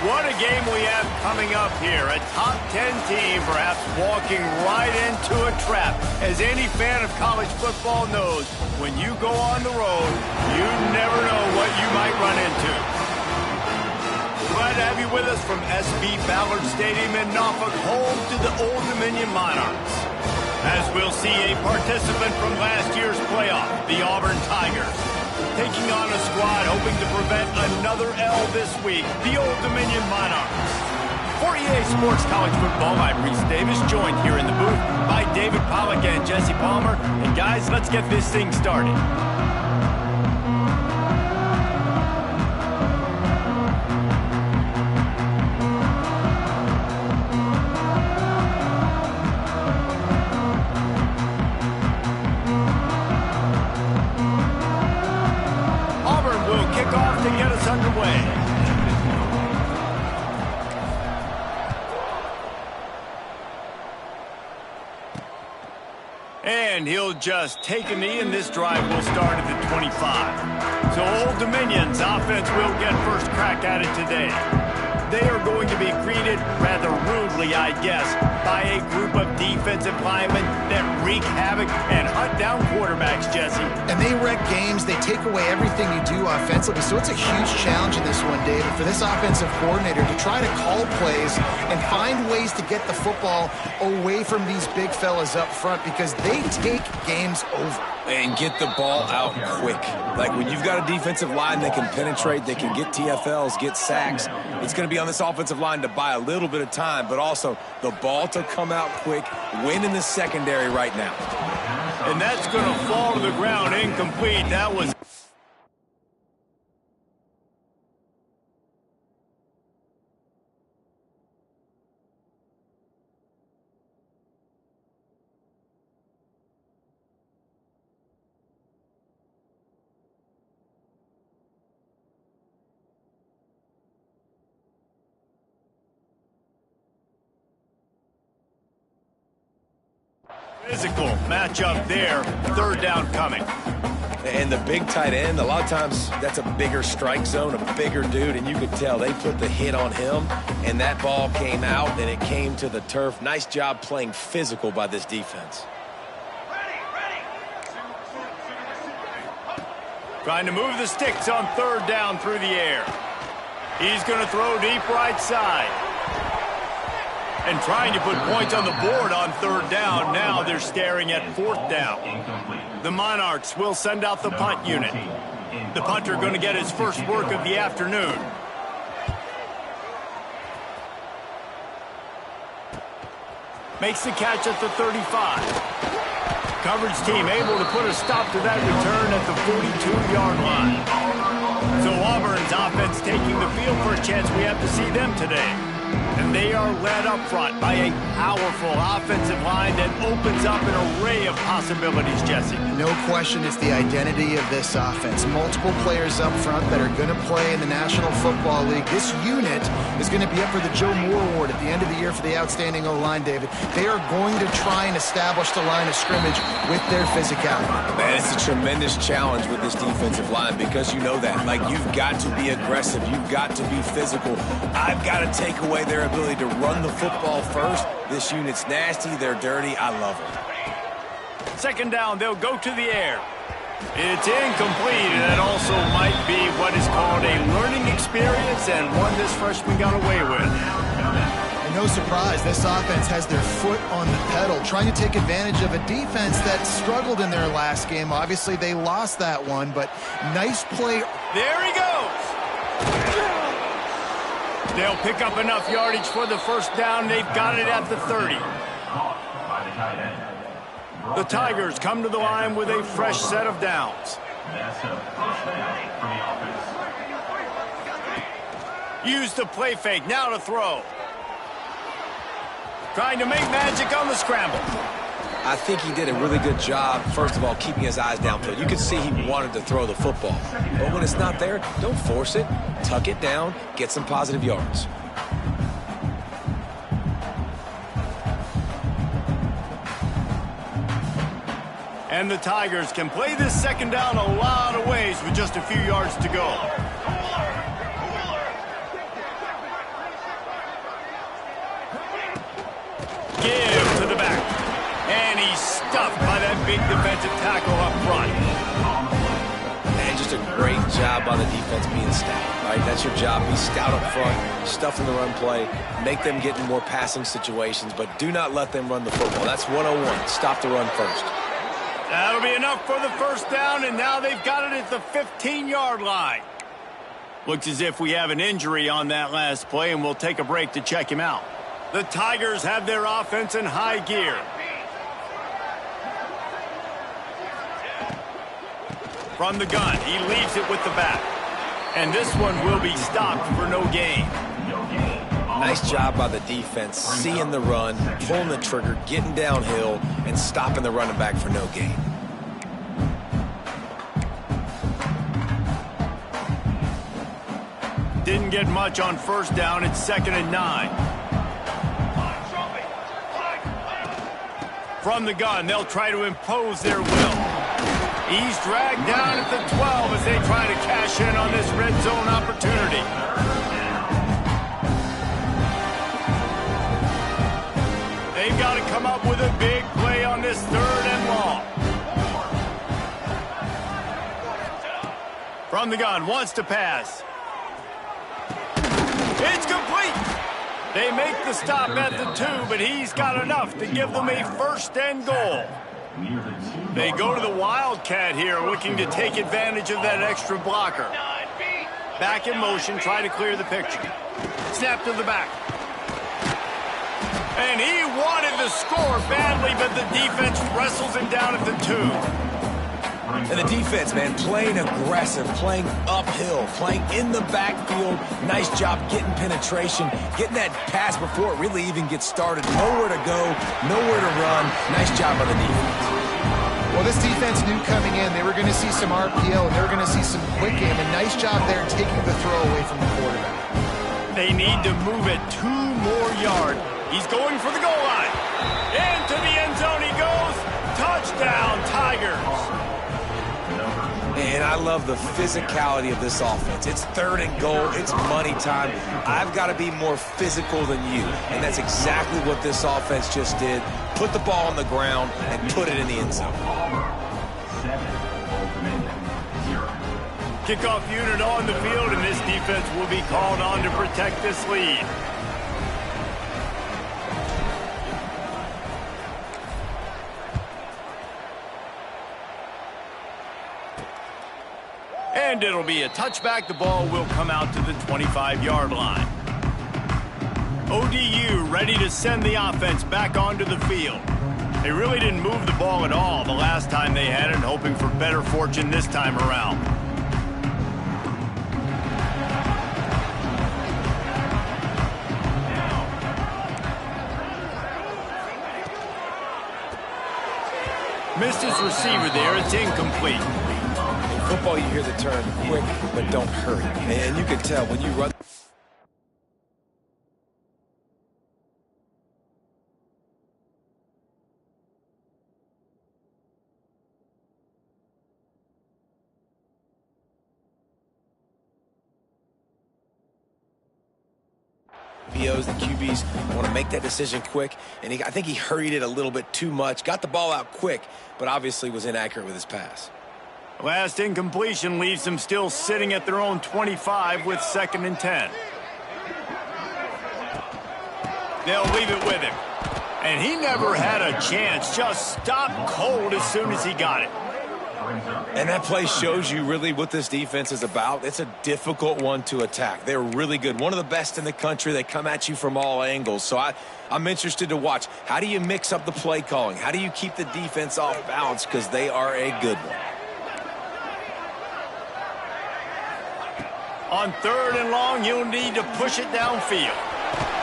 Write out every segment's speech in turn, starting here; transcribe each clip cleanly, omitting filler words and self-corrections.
What a game we have coming up here. A top 10 team perhaps walking right into a trap. As any fan of college football knows, when you go on the road, you never know what you might run into. Glad to have you with us from Ballard Stadium in Norfolk, home to the Old Dominion Monarchs. As we'll see a participant from last year's playoff, the Auburn Tigers, taking on a squad hoping to prevent another L this week, the Old Dominion Monarchs. For EA Sports College Football, I'm Reese Davis, joined here in the booth by David Pollack and Jesse Palmer. And guys, let's get this thing started. To get us underway. And he'll just take a knee, and this drive will start at the 25. So Old Dominion's offense will get first crack at it today. They are going to be greeted rather rudely, I guess, by a group of defensive linemen that wreak havoc and hunt down quarterbacks, Jesse. And they wreck games. They take away everything you do offensively. So it's a huge challenge in this one, David, for this offensive coordinator to try to call plays and find ways to get the football away from these big fellas up front because they take games over. And get the ball out quick. Like when you've got a defensive line that can penetrate, they can get TFLs, get sacks, it's going to be on this offensive line to buy a little bit of time, but also the ball to come out quick, win in the secondary right now. And that's going to fall to the ground incomplete. That was... Physical matchup there. Third down coming. And the big tight end, a lot of times that's a bigger strike zone, a bigger dude, and you could tell they put the hit on him, and that ball came out, and it came to the turf. Nice job playing physical by this defense. Trying to move the sticks on third down through the air. He's going to throw deep right side. And trying to put points on the board on third down. Now they're staring at fourth down. The Monarchs will send out the punt unit. The punter going to get his first work of the afternoon. Makes the catch at the 35. Coverage team able to put a stop to that return at the 42-yard line. So Auburn's offense taking the field for a chance. We have to see them today. And they are led up front by a powerful offensive line that opens up an array of possibilities, Jesse. No question it's the identity of this offense. Multiple players up front that are going to play in the National Football League. This unit is going to be up for the Joe Moore Award at the end of the year for the outstanding O-line, David. They are going to try and establish the line of scrimmage with their physicality. Man, it's a tremendous challenge with this defensive line because you know that. Like, you've got to be aggressive. You've got to be physical. I've got to take away their ability to run the football first. This unit's nasty. They're dirty. I love them. Second down, they'll go to the air. It's incomplete, and that also might be what is called a learning experience and one this freshman got away with. And no surprise, this offense has their foot on the pedal, trying to take advantage of a defense that struggled in their last game. Obviously, they lost that one, but nice play. There he goes. They'll pick up enough yardage for the first down. They've got it at the 30. The Tigers come to the line with a fresh set of downs. Use the play fake, now to throw. Trying to make magic on the scramble. I think he did a really good job, first of all, keeping his eyes downfield. You could see he wanted to throw the football. But when it's not there, don't force it. Tuck it down, get some positive yards. And the Tigers can play this second down a lot of ways with just a few yards to go. give to the back. And he's stuffed by that big defensive tackle up front. And just a great job by the defense being stout, right? That's your job. Be stout up front, stuff in the run play, make them get in more passing situations, but do not let them run the football. That's 101. Stop the run first. That'll be enough for the first down, and now they've got it at the 15-yard line. Looks as if we have an injury on that last play, and we'll take a break to check him out. The Tigers have their offense in high gear. From the gun, he leaves it with the back. And this one will be stopped for no gain. Nice job by the defense, seeing the run, pulling the trigger, getting downhill, and stopping the running back for no gain. Didn't get much on first down. It's 2nd and 9. From the gun, they'll try to impose their will. He's dragged down at the 12 as they try to cash in on this red zone opportunity. They've got to come up with a big play on this 3rd and long. From the gun, wants to pass. It's complete. They make the stop at the 2, but he's got enough to give them a 1st and goal. They go to the Wildcat here, looking to take advantage of that extra blocker. Back in motion, try to clear the picture. Snap to the back. And he wanted the score badly, but the defense wrestles him down at the 2. And the defense, man, playing aggressive, playing uphill, playing in the backfield. Nice job getting penetration, getting that pass before it really even gets started. Nowhere to go, nowhere to run. Nice job by the defense. Well, this defense knew coming in they were going to see some RPO, and they were going to see some quick game. A nice job there taking the throw away from the quarterback. They need to move it 2 more yards. He's going for the goal line. Into the end zone he goes. Touchdown, Tigers. And I love the physicality of this offense. It's 3rd and goal. It's money time. I've got to be more physical than you. And that's exactly what this offense just did. Put the ball on the ground and put it in the end zone. Kickoff unit on the field, and this defense will be called on to protect this lead. And it'll be a touchback. The ball will come out to the 25-yard line. ODU ready to send the offense back onto the field. They really didn't move the ball at all the last time they had it, hoping for better fortune this time around. Missed his receiver there. It's incomplete. Football, you hear the term quick, but don't hurry. And you can tell when you run. POs, the QBs want to make that decision quick, and I think he hurried it a little bit too much. Got the ball out quick, but obviously was inaccurate with his pass. Last incompletion leaves them still sitting at their own 25 with 2nd and 10. They'll leave it with him. And he never had a chance. Just stopped cold as soon as he got it. And that play shows you really what this defense is about. It's a difficult one to attack. They're really good. One of the best in the country. They come at you from all angles. So I'm interested to watch. How do you mix up the play calling? How do you keep the defense off balance? Because they are a good one. On 3rd and long, you'll need to push it downfield.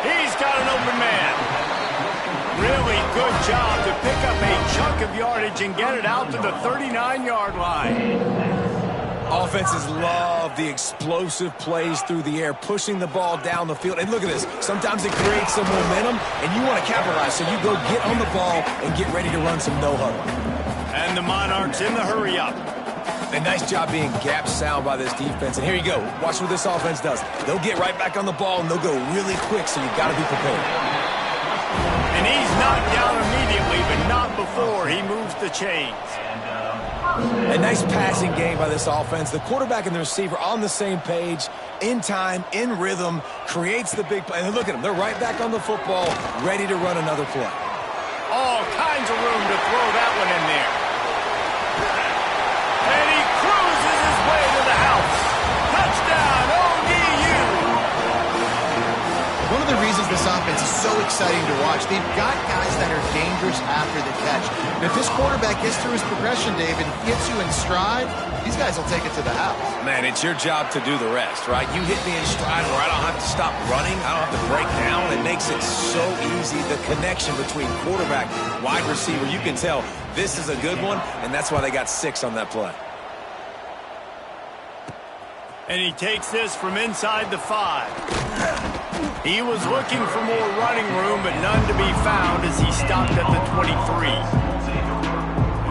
He's got an open man. Really good job to pick up a chunk of yardage and get it out to the 39-yard line. Offenses love the explosive plays through the air, pushing the ball down the field. And look at this. Sometimes it creates some momentum, and you want to capitalize. So you go get on the ball and get ready to run some no-huddle. And the Monarchs in the hurry-up. A nice job being gap sound by this defense. And here you go. Watch what this offense does. They'll get right back on the ball, and they'll go really quick, so you got to be prepared. And he's knocked down immediately, but not before he moves the chains. A nice passing game by this offense. The quarterback and the receiver on the same page, in time, in rhythm, creates the big play. And look at them. They're right back on the football, ready to run another play. All kinds of room to throw that one in there. And he cruises his way to the house. Touchdown, ODU. One of the reasons this offense is so exciting to watch, they've got guys that are dangerous after the catch. And if this quarterback gets through his progression, David, gets you in stride, these guys will take it to the house. Man, it's your job to do the rest, right? You hit me in stride where I don't have to stop running. I don't have to break down. It makes it so easy. The connection between quarterback, wide receiver, you can tell this is a good one, and that's why they got 6 on that play. And he takes this from inside the 5. He was looking for more running room, but none to be found as he stopped at the 23.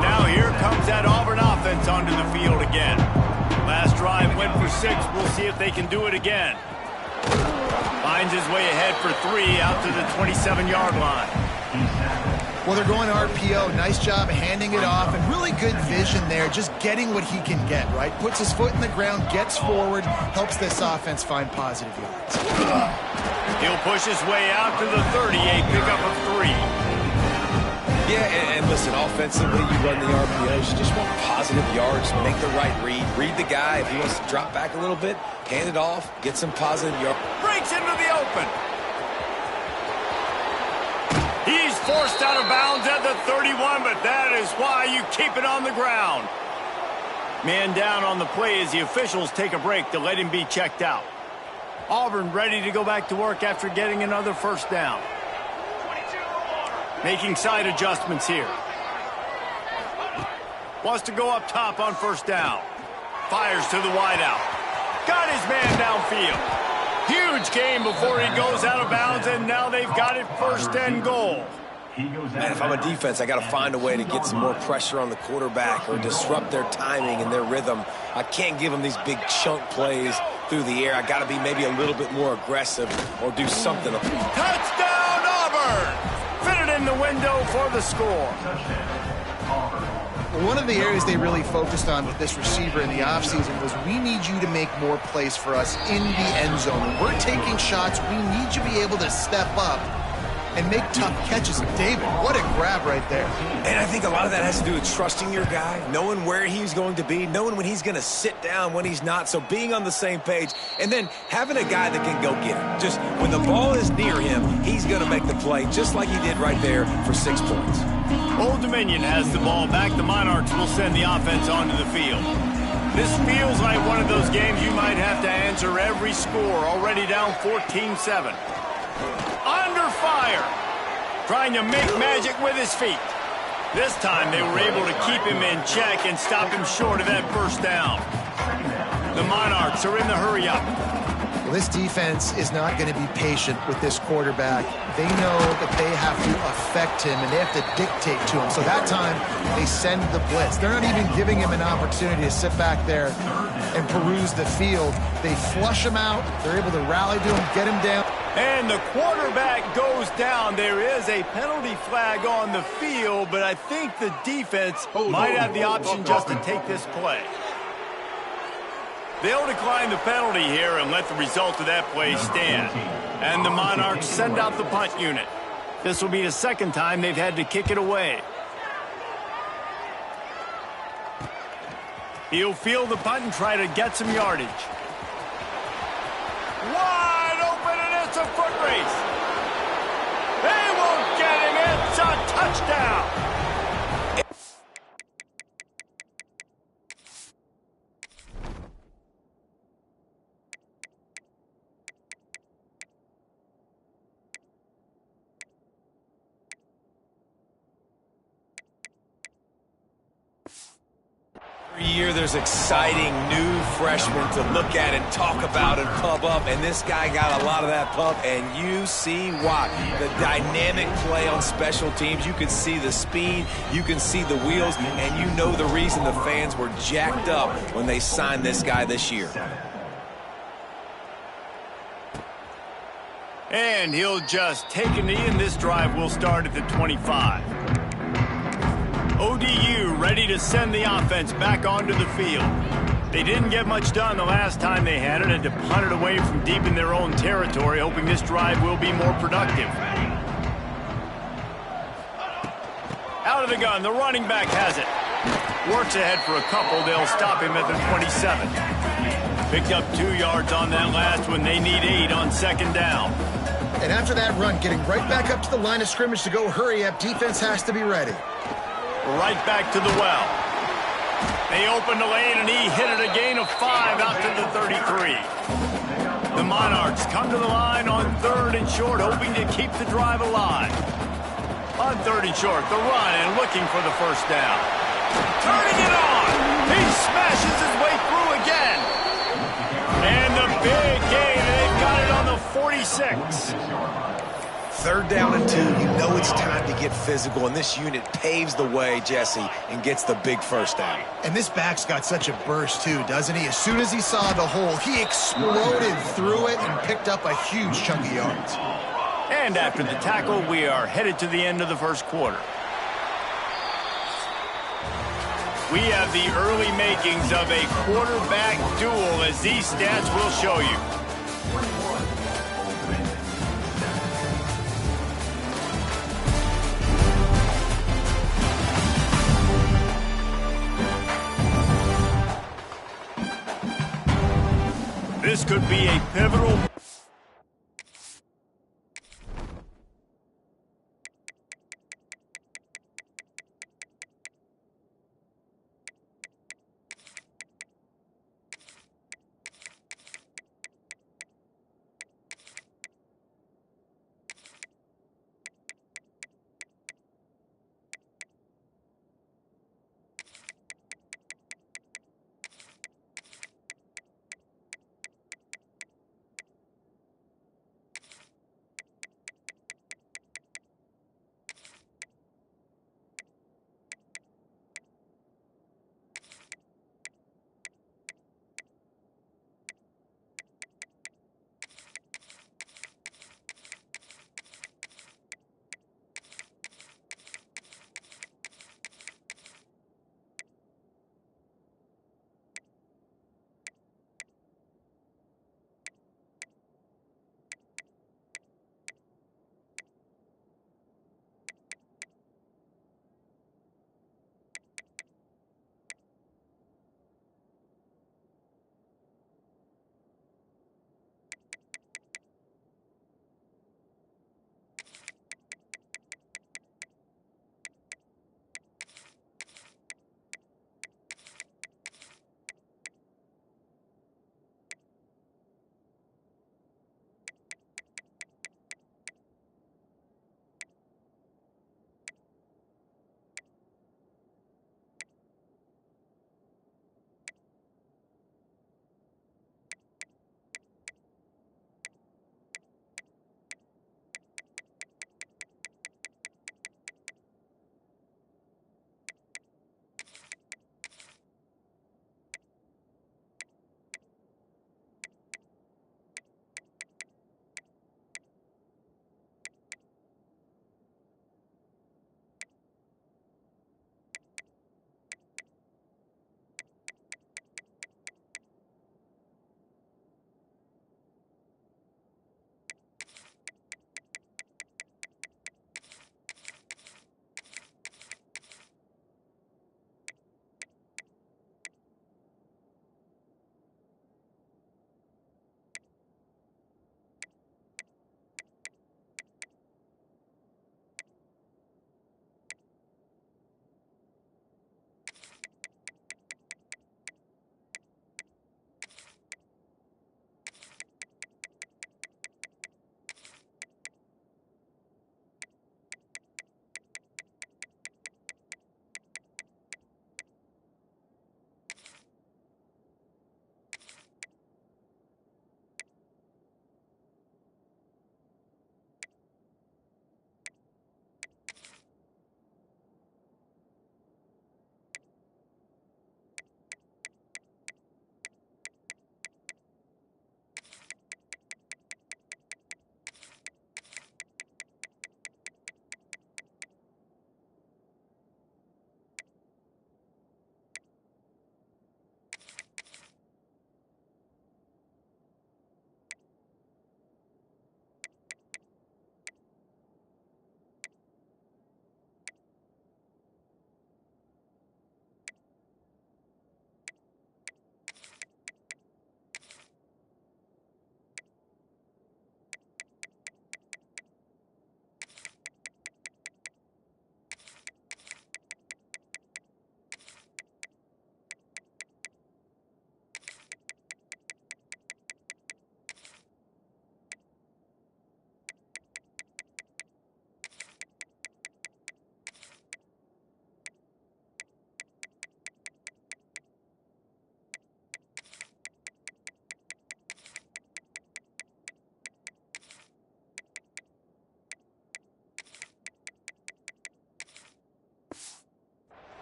Now here comes that Auburn offense onto the field again. Last drive went for 6. We'll see if they can do it again. Finds his way ahead for 3 out to the 27-yard line. Well, they're going to RPO. Nice job handing it off, and really good vision there, just getting what he can get, right? Puts his foot in the ground, gets forward, helps this offense find positive yards. He'll push his way out to the 30, a pickup of 3. Yeah, and listen, offensively, you run the RPOs. You just want positive yards, make the right read. Read the guy. If he wants to drop back a little bit, hand it off, get some positive yards. Breaks into the open. He's forced out of bounds at the 31, but that is why you keep it on the ground. Man down on the play as the officials take a break to let him be checked out. Auburn ready to go back to work after getting another first down. Making side adjustments here. Wants to go up top on first down. Fires to the wideout. Got his man downfield. Huge game before he goes out of bounds, and now they've got it 1st and goal. Man, if I'm a defense, I got to find a way to get some more pressure on the quarterback or disrupt their timing and their rhythm. I can't give them these big chunk plays through the air. I got to be maybe a little bit more aggressive or do something. Touchdown, Auburn! Fit it in the window for the score. One of the areas they really focused on with this receiver in the offseason was, we need you to make more plays for us in the end zone. When we're taking shots, we need you to be able to step up and make tough catches. David, what a grab right there. And I think a lot of that has to do with trusting your guy, knowing where he's going to be, knowing when he's going to sit down, when he's not, so being on the same page, and then having a guy that can go get it. Just when the ball is near him, he's going to make the play, just like he did right there for 6 points. Old Dominion has the ball back. The Monarchs will send the offense onto the field. This feels like one of those games you might have to answer every score. Already down 14-7. Under fire. Trying to make magic with his feet. This time they were able to keep him in check and stop him short of that first down. The Monarchs are in the hurry-up. Well, this defense is not going to be patient with this quarterback. They know that they have to affect him, and they have to dictate to him. So that time, they send the blitz. They're not even giving him an opportunity to sit back there and peruse the field. They flush him out. They're able to rally to him, get him down. And the quarterback goes down. There is a penalty flag on the field, but I think the defense might have the option just to take this play. They'll decline the penalty here and let the result of that play stand. And the Monarchs send out the punt unit. This will be the 2nd time they've had to kick it away. He'll field the punt and try to get some yardage. Wide open, and it's a foot race. They won't get him. It's a touchdown. Every year there's exciting new freshmen to look at and talk about and pump up, and this guy got a lot of that pump, and you see why. The dynamic play on special teams, you can see the speed, you can see the wheels, and you know the reason the fans were jacked up when they signed this guy this year. And he'll just take a knee, and this drive will start at the 25. ODU ready to send the offense back onto the field. They didn't get much done the last time they had it, and to punt it away from deep in their own territory, hoping this drive will be more productive. Out of the gun, the running back has it. Works ahead for a couple. They'll stop him at the 27. Picked up 2 yards on that last one. They need 8 on second down. And after that run, getting right back up to the line of scrimmage to go hurry up, defense has to be ready. Right back to the well. They opened the lane, and he hit it a gain of 5 out to the 33. The Monarchs come to the line on 3rd and short, hoping to keep the drive alive. On 3rd and short, the run, and looking for the first down. Turning it on! He smashes his way through again. And the big gain, and they've got it on the 46. 3rd down and 2, you know it's time to get physical, and this unit paves the way, Jesse, and gets the big first down. And this back's got such a burst, too, doesn't he? As soon as he saw the hole, he exploded through it and picked up a huge chunk of yards. And after the tackle, we are headed to the end of the first quarter. We have the early makings of a quarterback duel, as these stats will show you. This could be a pivotal...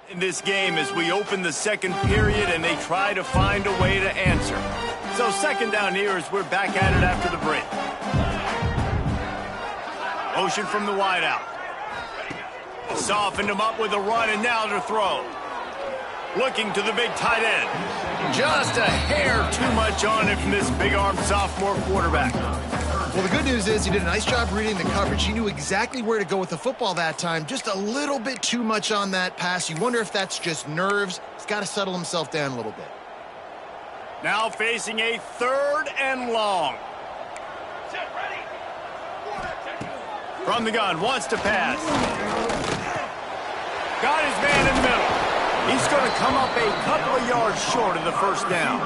in this game as we open the second period and they try to find a way to answer. So second down here as we're back at it after the break. Motion from the wide out. Softened him up with a run and now to throw. Looking to the big tight end. Just a hair too much on it from this big-armed sophomore quarterback. Well, the good news is he did a nice job reading the coverage. He knew exactly where to go with the football that time. Just a little bit too much on that pass. You wonder if that's just nerves. He's got to settle himself down a little bit. Now facing a 3rd and long. From the gun, wants to pass. Got his man in the middle. He's going to come up a couple of yards short of the first down.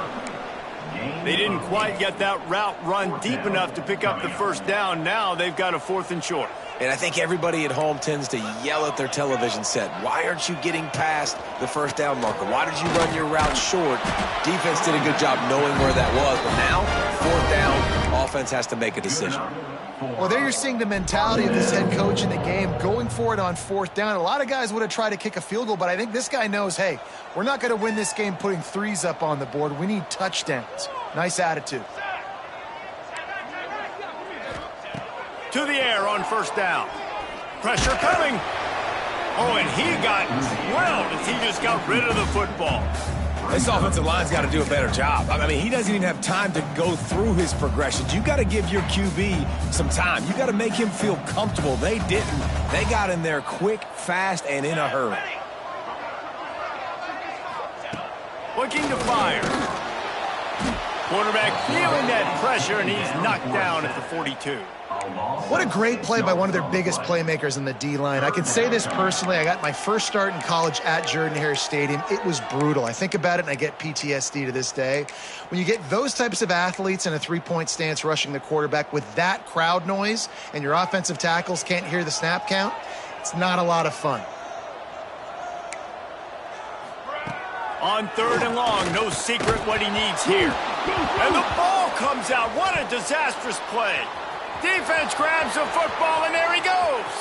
They didn't quite get that route run deep enough to pick up the first down. Now they've got a 4th and short. And I think everybody at home tends to yell at their television set. Why aren't you getting past the first down marker? Why did you run your route short? Defense did a good job knowing where that was. But now, 4th down, offense has to make a decision. Well, there you're seeing the mentality of this head coach in the game, going for it on 4th down. A lot of guys would have tried to kick a field goal, but I think this guy knows, hey, we're not going to win this game putting 3s up on the board. We need touchdowns. Nice attitude. To the air on first down. Pressure coming. Oh, and he got drilled as he just got rid of the football. This offensive line's got to do a better job. I mean, he doesn't even have time to go through his progressions. You got to give your QB some time. You got to make him feel comfortable. They didn't. They got in there quick, fast, and in a hurry. Looking to fire. Quarterback feeling that pressure, and he's knocked down at the 42. What a great play by one of their biggest playmakers in the D-line. I can say this personally. I got my first start in college at Jordan-Hare Stadium. It was brutal. I think about it, and I get PTSD to this day. When you get those types of athletes in a three-point stance rushing the quarterback with that crowd noise and your offensive tackles can't hear the snap count, it's not a lot of fun. On 3rd and long, no secret what he needs here. And the ball comes out. What a disastrous play. Defense grabs the football, and there he goes.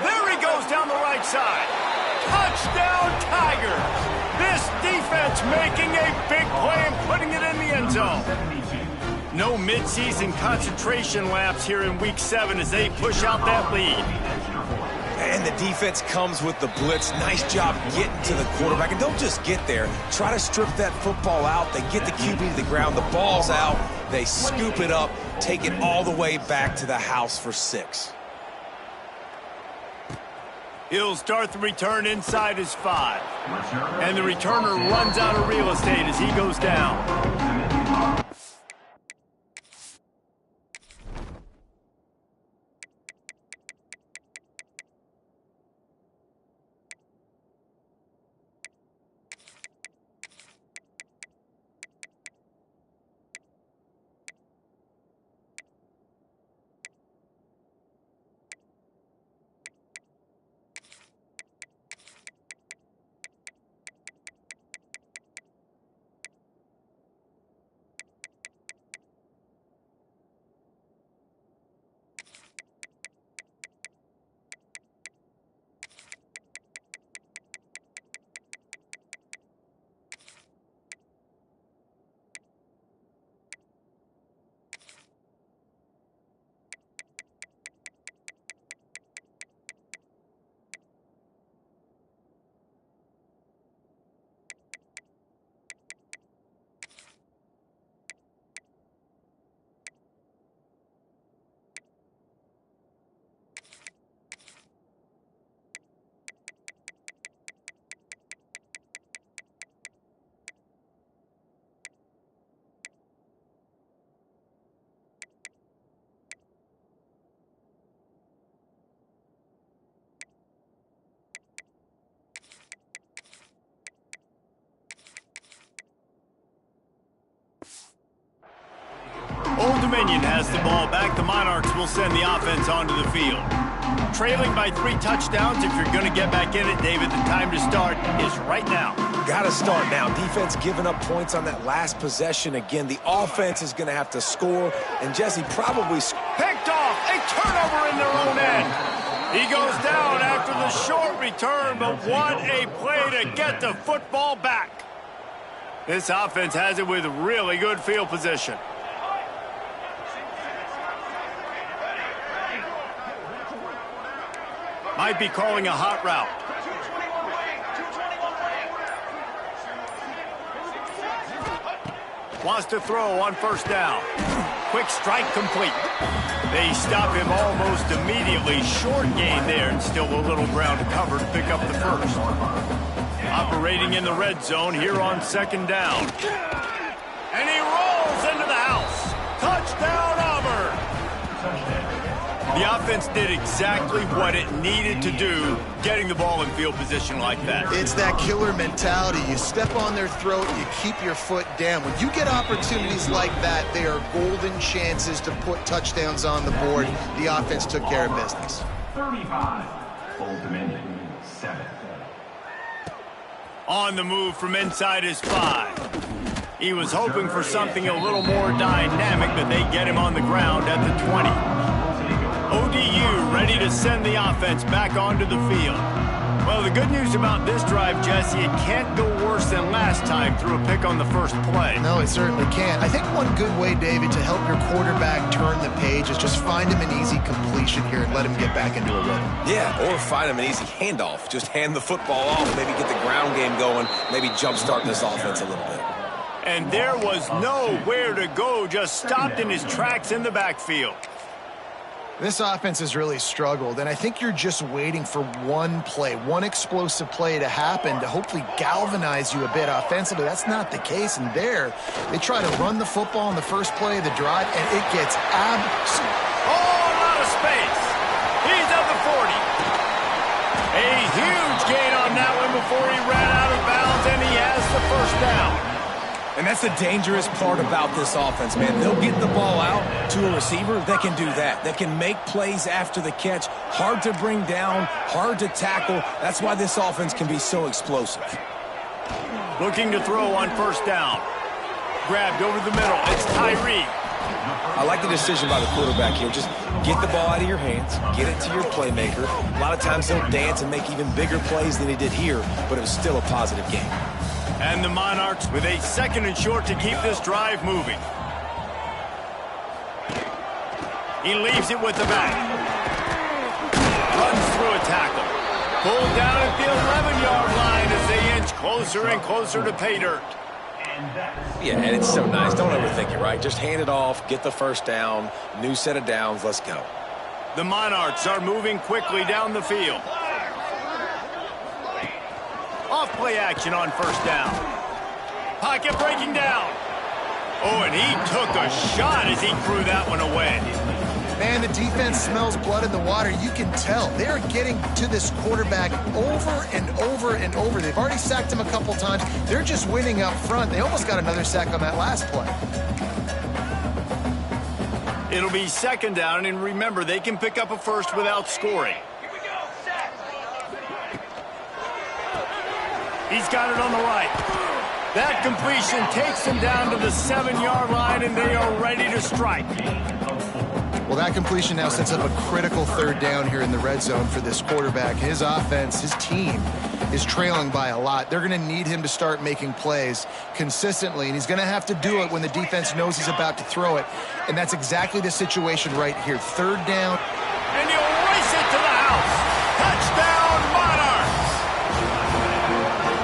There he goes down the right side. Touchdown, Tigers. This defense making a big play and putting it in the end zone. No midseason concentration laps here in Week 7 as they push out that lead. And the defense comes with the blitz. Nice job getting to the quarterback. And don't just get there. Try to strip that football out. They get the QB to the ground. The ball's out. They scoop it up, take it all the way back to the house for 6. He'll start the return inside his 5. And the returner runs out of real estate as he goes down. Old Dominion has the ball back. The Monarchs will send the offense onto the field. Trailing by 3 touchdowns. If you're going to get back in it, David, the time to start is right now. Got to start now. Defense giving up points on that last possession. Again, the offense is going to have to score. And Jesse probably picked off. A turnover in their own end. He goes down after the short return, but what a play to get the football back. This offense has it with really good field position. Might be calling a hot route. Wants to throw on first down. Quick strike complete. They stop him almost immediately. Short gain there, and still a little ground to cover to pick up the first. Operating in the red zone here on second down. And he rolls into the house. Touchdown, Auburn. The offense did exactly what it needed to do, getting the ball in field position like that. It's that killer mentality. You step on their throat, you keep your foot down. When you get opportunities like that, they are golden chances to put touchdowns on the board. The offense took care of business. 35, Old Dominion, 7. On the move from inside his 5. He was hoping for something a little more dynamic, but they get him on the ground at the 20. ODU ready to send the offense back onto the field. Well, the good news about this drive, Jesse, it can't go worse than last time through a pick on the first play. No, it certainly can't. I think one good way, David, to help your quarterback turn the page is just find him an easy completion here and let him get back into a rhythm. Yeah, or find him an easy handoff. Just hand the football off, maybe get the ground game going, maybe jumpstart this offense a little bit. And there was nowhere to go, just stopped in his tracks in the backfield. This offense has really struggled, and I think you're just waiting for one play, one explosive play to happen to hopefully galvanize you a bit offensively. That's not the case, and there, they try to run the football in the first play of the drive, and it gets all out of space. He's at the 40. A huge gain on that one before he ran out of bounds, and he has the first down. And that's the dangerous part about this offense, man. They'll get the ball out to a receiver. They can do that. They can make plays after the catch. Hard to bring down, hard to tackle. That's why this offense can be so explosive. Looking to throw on first down. Grabbed over the middle. It's Tyree. I like the decision by the quarterback here. Just get the ball out of your hands, get it to your playmaker. A lot of times he'll dance and make even bigger plays than he did here, but it was still a positive game. And the Monarchs with a 2nd and short to keep this drive moving. He leaves it with the back. Runs through a tackle. Pulled down at the 11-yard line as they inch closer and closer to pay dirt. Yeah, and it's so nice. Don't overthink it, right? Just hand it off, get the first down, new set of downs, let's go. The Monarchs are moving quickly down the field. Off play action on first down. Pocket breaking down. Oh, and he took a shot as he threw that one away. Man, the defense smells blood in the water. You can tell. They're getting to this quarterback over and over and over. They've already sacked him a couple times. They're just winning up front. They almost got another sack on that last play. It'll be 2nd down, and remember, they can pick up a first without scoring. He's got it on the right. That completion takes him down to the 7-yard line, and they are ready to strike. Well, that completion now sets up a critical 3rd down here in the red zone for this quarterback. His offense, his team, is trailing by a lot. They're going to need him to start making plays consistently, and he's going to have to do it when the defense knows he's about to throw it. And that's exactly the situation right here. 3rd down. And he'll race it to the house. Touchdown, Monarchs!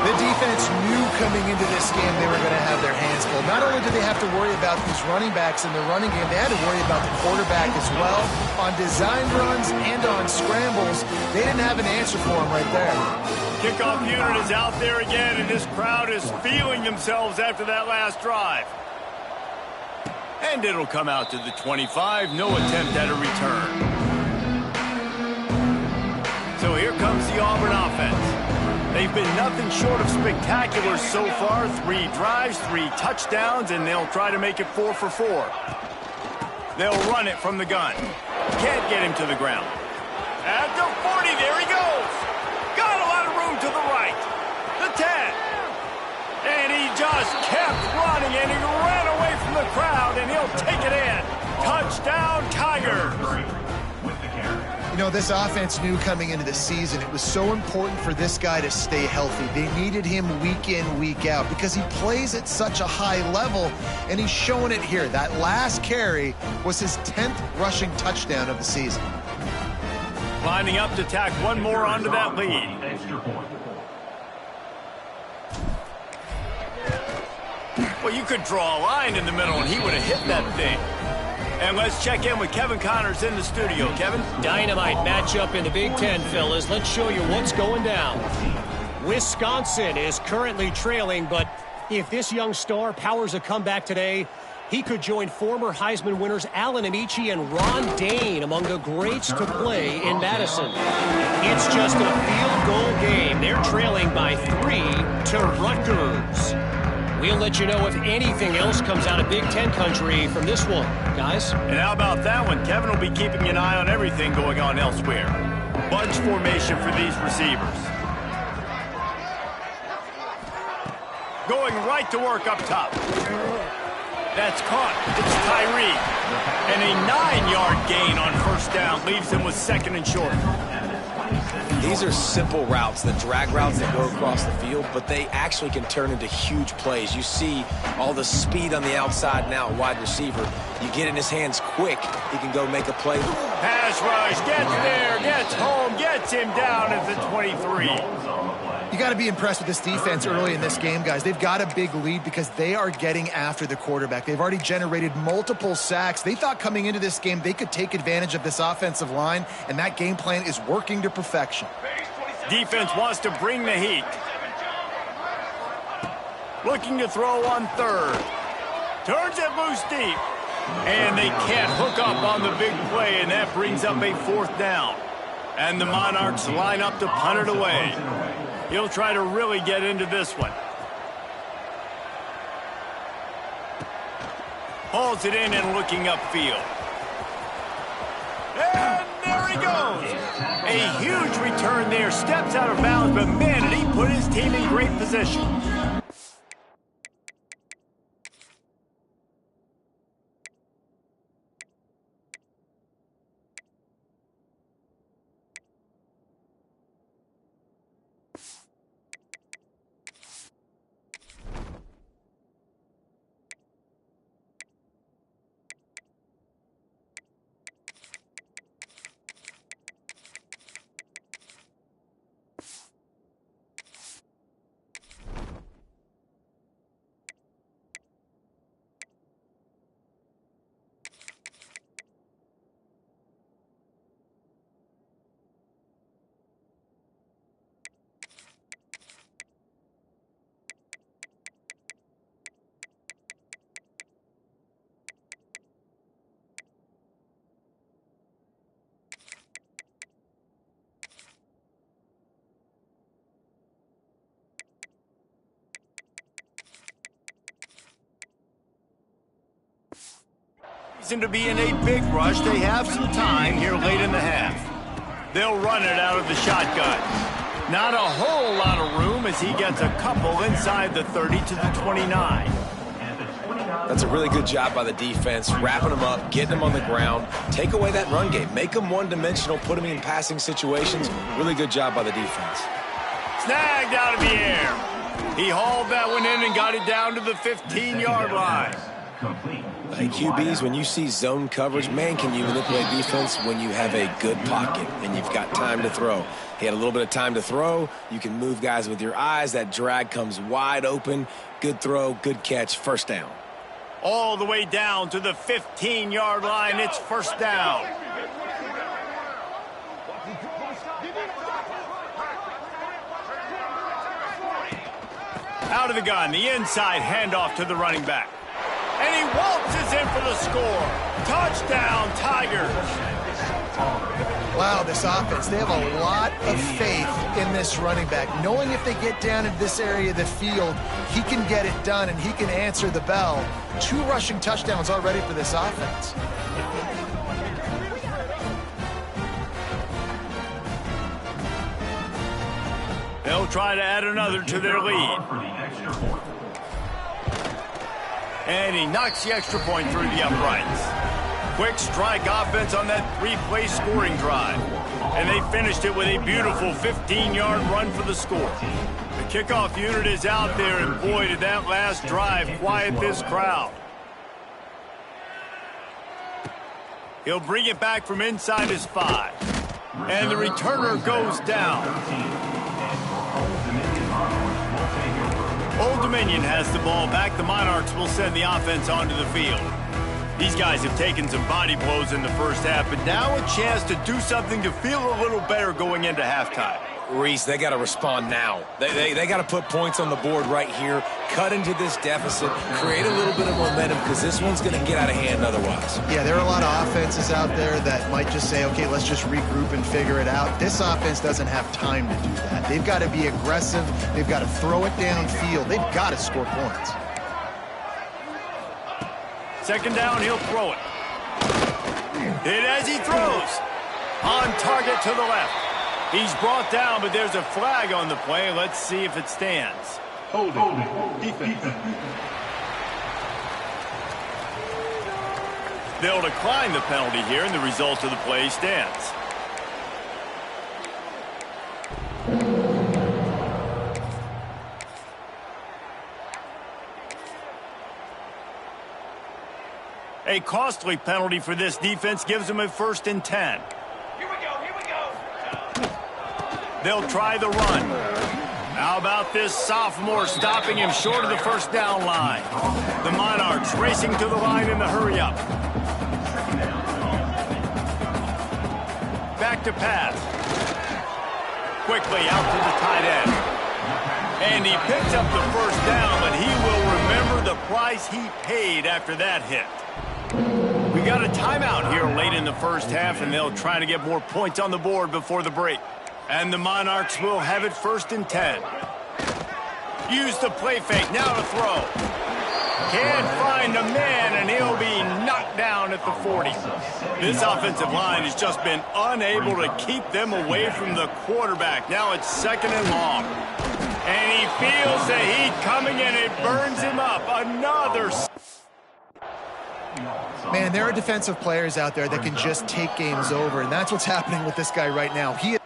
The defense knew coming into this game they were going to have their hands full. Not only did they have to worry about these running backs in the running game, they had to worry about the quarterback as well. On designed runs and on scrambles, they didn't have an answer for him right there. Kickoff unit is out there again, and this crowd is feeling themselves after that last drive. And it'll come out to the 25. No attempt at a return. So here comes the Auburn offense. They've been nothing short of spectacular so far. 3 drives, 3 touchdowns, and they'll try to make it 4 for 4. They'll run it from the gun. Can't get him to the ground. At the 40, there he goes. Got a lot of room to the right. The 10. And he just kept running, and he ran away from the crowd, and he'll take it in. Touchdown, Tigers. You know, this offense knew coming into the season it was so important for this guy to stay healthy. They needed him week in, week out because he plays at such a high level, and he's showing it here. That last carry was his 10th rushing touchdown of the season. Lining up to tack one more onto that lead. Well, you could draw a line in the middle, and he would have hit that thing. And let's check in with Kevin Connors in the studio. Kevin? Dynamite matchup in the Big Ten, fellas. Let's show you what's going down. Wisconsin is currently trailing, but if this young star powers a comeback today, he could join former Heisman winners Allen Amici and Ron Dane among the greats to play in Madison. It's just a field goal game. They're trailing by 3 to Rutgers. We'll let you know if anything else comes out of Big Ten country from this one, guys. And how about that one? Kevin will be keeping an eye on everything going on elsewhere. Bunch formation for these receivers. Going right to work up top. That's caught. It's Tyree. And a 9-yard gain on first down leaves him with 2nd and short. These are simple routes, the drag routes that go across the field, but they actually can turn into huge plays. You see all the speed on the outside now, wide receiver. You get in his hands quick, he can go make a play. Pass rush, gets there, gets home, gets him down at the 23. You got to be impressed with this defense early in this game, guys. They've got a big lead because they are getting after the quarterback. They've already generated multiple sacks. They thought coming into this game they could take advantage of this offensive line, and that game plan is working to perfection. Defense wants to bring the heat. Looking to throw on 3rd. Turns it loose deep. And they can't hook up on the big play, and that brings up a 4th down. And the Monarchs line up to punt it away. He'll try to really get into this one. Hauls it in and looking upfield. And there he goes. A huge return there. Steps out of bounds, but man, did he put his team in great position. To be in a big rush, they have some time here late in the half. They'll run it out of the shotgun. Not a whole lot of room as he gets a couple inside the 30 to the 29. That's a really good job by the defense, wrapping them up, getting them on the ground, take away that run game, make them one-dimensional, put them in passing situations. Really good job by the defense. Snagged out of the air. He hauled that one in and got it down to the 15-yard line. Hey, QBs, when you see zone coverage, man, can you manipulate defense when you have a good pocket and you've got time to throw. He had a little bit of time to throw. You can move guys with your eyes. That drag comes wide open. Good throw, good catch, first down. All the way down to the 15-yard line. It's first down. Out of the gun, the inside handoff to the running back. And he waltzes in for the score. Touchdown, Tigers. Wow, this offense, they have a lot of faith in this running back, knowing if they get down into this area of the field, he can get it done and he can answer the bell. 2 rushing touchdowns already for this offense. They'll try to add another to their lead. And he knocks the extra point through the uprights. Quick strike offense on that 3-play scoring drive. And they finished it with a beautiful 15-yard run for the score. The kickoff unit is out there, and boy, did that last drive quiet this crowd. He'll bring it back from inside his 5. And the returner goes down. Old Dominion has the ball back. The Monarchs will send the offense onto the field. These guys have taken some body blows in the first half, but now a chance to do something to feel a little better going into halftime. Reese, they got to respond now. They got to put points on the board right here, cut into this deficit, create a little bit of momentum, because this one's going to get out of hand otherwise. Yeah, there are a lot of offenses out there that might just say, okay, let's just regroup and figure it out. This offense doesn't have time to do that. They've got to be aggressive. They've got to throw it downfield. They've got to score points. Second down, he'll throw it. Hit as he throws. On target to the left. He's brought down, but there's a flag on the play. Let's see if it stands. Holding. Defense. They'll decline the penalty here, and the result of the play stands. A costly penalty for this defense gives them a 1st and 10. Here we go. They'll try the run. How about this sophomore stopping him short of the first down line? The Monarchs racing to the line in the hurry-up. Back to pass. Quickly out to the tight end. And he picks up the first down, but he will remember the price he paid after that hit. We got a timeout here late in the first half, and they'll try to get more points on the board before the break. And the Monarchs will have it 1st and 10. Use the play fake, now to throw. Can't find a man, and he'll be knocked down at the 40. This offensive line has just been unable to keep them away from the quarterback. Now it's 2nd and long. And he feels the heat coming, and it burns him up. Another. Man, there are defensive players out there that can just take games over, and that's what's happening with this guy right now. He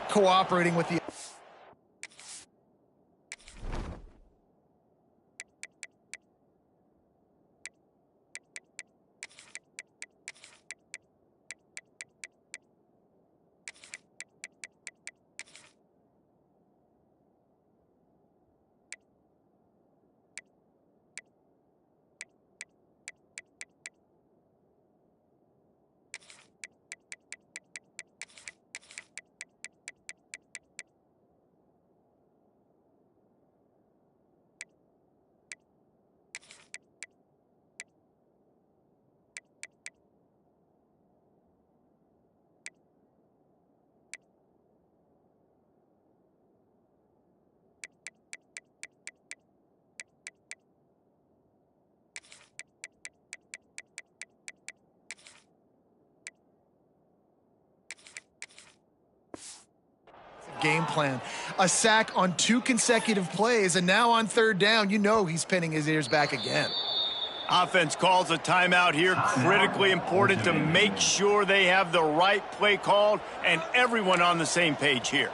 cooperating with the game plan. A sack on 2 consecutive plays, and now on 3rd down, you know he's pinning his ears back again. Offense calls a timeout here. Critically important to make sure they have the right play called and everyone on the same page here.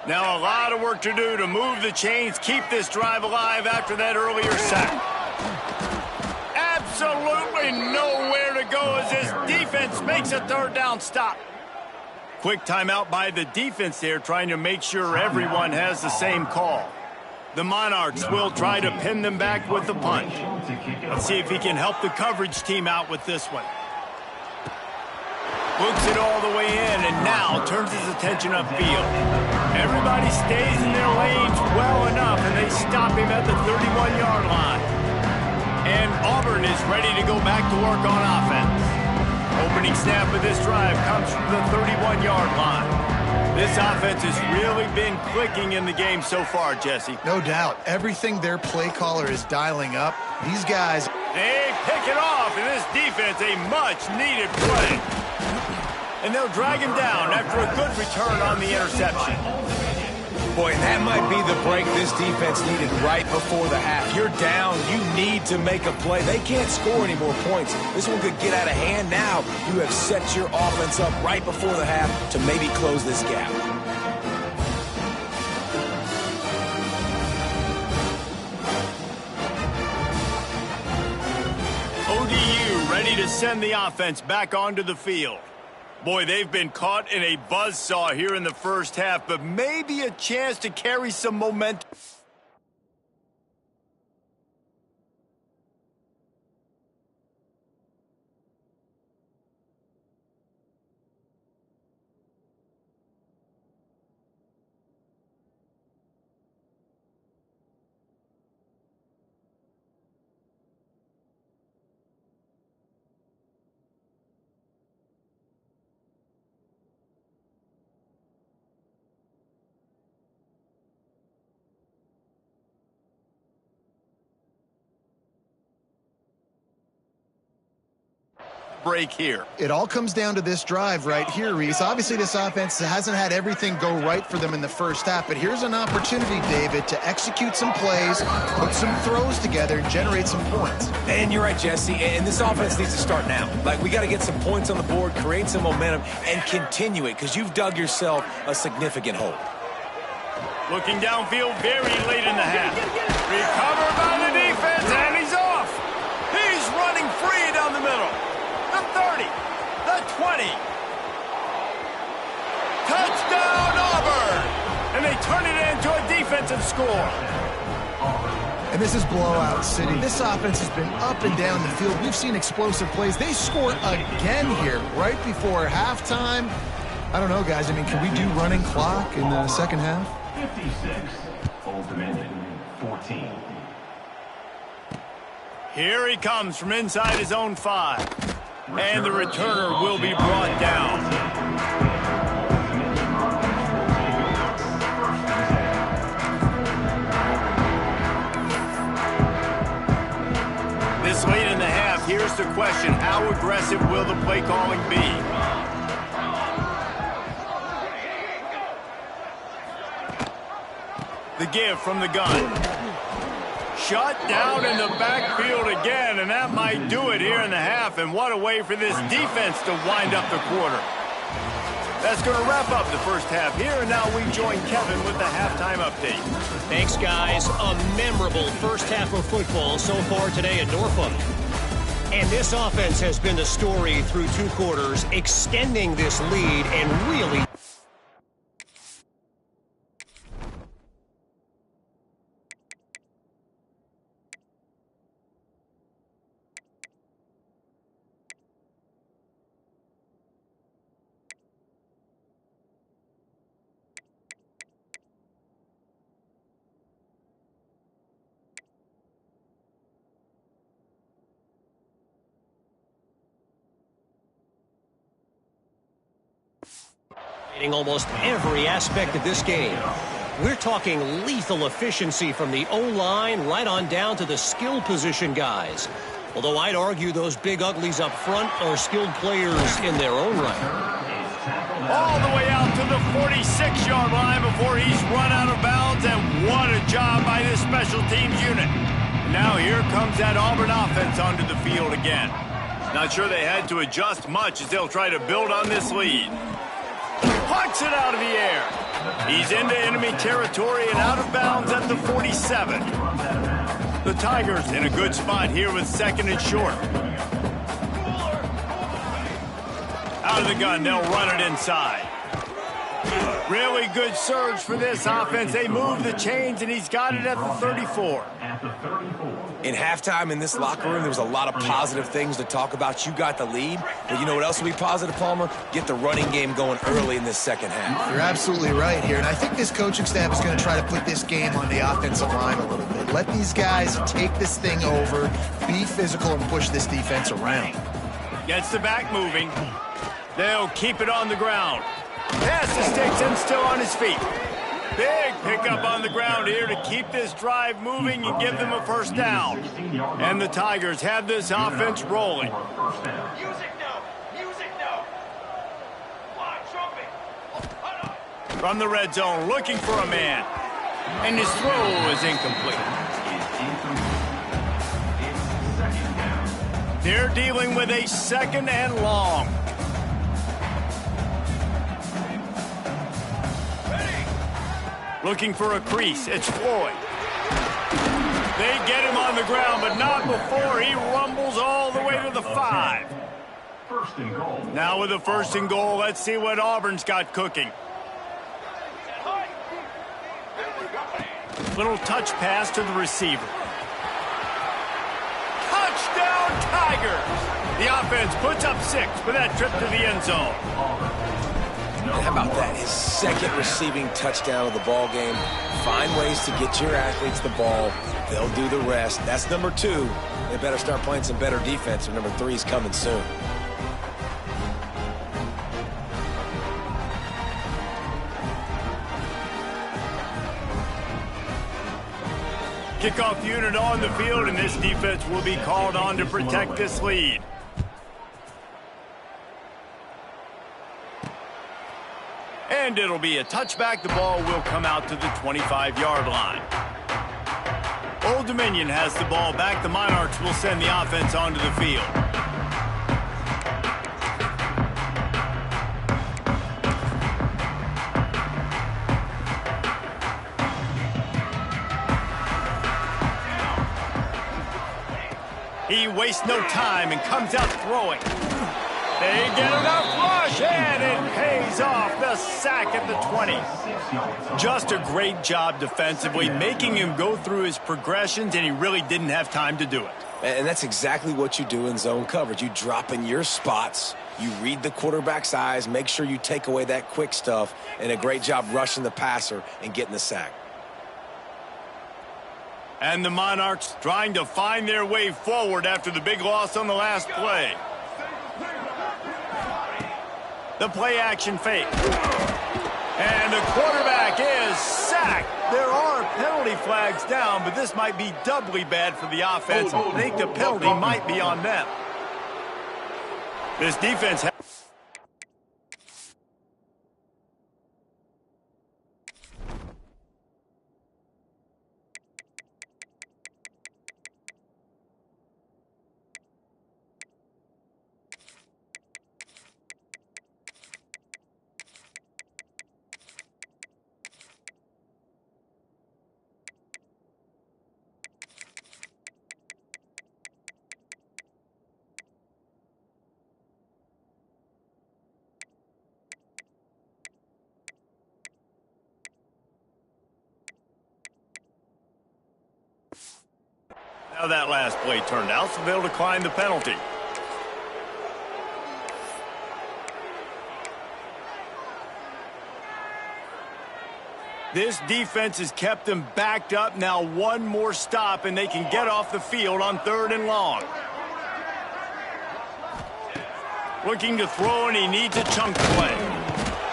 Now a lot of work to do to move the chains, keep this drive alive after that earlier sack. Absolutely nowhere to go as this defense makes a 3rd down stop. Quick timeout by the defense there, trying to make sure everyone has the same call. The Monarchs will try to pin them back with the punt. Let's see if he can help the coverage team out with this one. Books it all the way in, and now turns his attention upfield. Everybody stays in their lanes well enough, and they stop him at the 31-yard line. And Auburn is ready to go back to work on offense. Opening snap of this drive comes from the 31-yard line. This offense has really been clicking in the game so far, Jesse. No doubt. Everything their play caller is dialing up. These guys... They pick it off, and this defense, a much-needed play. And they'll drag him down after a good return on the interception. Boy, that might be the break this defense needed right before the half. You're down. You need to make a play. They can't score any more points. This one could get out of hand now. You have set your offense up right before the half to maybe close this gap. ODU ready to send the offense back onto the field. Boy, they've been caught in a buzzsaw here in the first half, but maybe a chance to carry some momentum. Break here. It all comes down to this drive right here, Reese. Obviously, this offense hasn't had everything go right for them in the first half, but here's an opportunity, David, to execute some plays, put some throws together, and generate some points. And you're right, Jesse, and this offense needs to start now. Like, we got to get some points on the board, create some momentum, and continue it, because you've dug yourself a significant hole. Looking downfield very late in the half. Recovered by the defense, and he's off. He's running free down the middle. The 30, the 20. Touchdown, Auburn! And they turn it into a defensive score. And this is blowout city. This offense has been up and down the field. We've seen explosive plays. They scored again here right before halftime. I don't know, guys. I mean, can we do running clock in the second half? 56, Old Dominion, 14. Here he comes from inside his own 5. And the returner will be brought down. This late in the half, here's the question. How aggressive will the play calling be? The give from the gun. Shut down in the backfield again, and that might do it here in the half. And what a way for this defense to wind up the quarter. That's going to wrap up the first half here, and now we join Kevin with the halftime update. Thanks, guys. A memorable first half of football so far today at Norfolk. And this offense has been the story through 2 quarters, extending this lead and really... almost every aspect of this game. We're talking lethal efficiency from the O-line right on down to the skill position guys. Although I'd argue those big uglies up front are skilled players in their own right. All the way out to the 46-yard line before he's run out of bounds, and what a job by this special teams unit. Now here comes that Auburn offense onto the field again. Not sure they had to adjust much as they'll try to build on this lead. Punts it out of the air. He's into enemy territory and out of bounds at the 47. The Tigers in a good spot here with 2nd and short. Out of the gun, they'll run it inside. Really good surge for this offense. They move the chains, and he's got it at the 34. In halftime in this locker room, there was a lot of positive things to talk about. You got the lead, but you know what else will be positive, Palmer? Get the running game going early in this second half. You're absolutely right here, and I think this coaching staff is going to try to put this game on the offensive line a little bit. Let these guys take this thing over, be physical, and push this defense around. Gets the back moving. They'll keep it on the ground. Past the sticks and still on his feet. Big pickup on the ground here to keep this drive moving and give them a first down. And the Tigers have this offense rolling. From the red zone, looking for a man. And his throw is incomplete. They're dealing with a second and long. Looking for a crease. It's Floyd. They get him on the ground, but not before he rumbles all the way to the 5. First and goal. Now with a first and goal, let's see what Auburn's got cooking. Little touch pass to the receiver. Touchdown, Tigers! The offense puts up 6 with that trip to the end zone. How about that? His second receiving touchdown of the ball game. Find ways to get your athletes the ball. They'll do the rest. That's number 2. They better start playing some better defense, or number 3 is coming soon. Kickoff unit on the field, and this defense will be called on to protect this lead. And it'll be a touchback. The ball will come out to the 25-yard line. Old Dominion has the ball back. The Monarchs will send the offense onto the field. He wastes no time and comes out throwing. They get enough rush, and it pays off. The sack at the 20. Just a great job defensively, making him go through his progressions, and he really didn't have time to do it. And that's exactly what you do in zone coverage. You drop in your spots, you read the quarterback's eyes, make sure you take away that quick stuff, and a great job rushing the passer and getting the sack. And the Monarchs trying to find their way forward after the big loss on the last play. The play action fake. And the quarterback is sacked. There are penalty flags down, but this might be doubly bad for the offense. I think the penalty might be on them. This defense has... How that last play turned out, so they'll decline the penalty. This defense has kept them backed up. Now one more stop, and they can get off the field on 3rd and long. Looking to throw, and he needs a chunk play.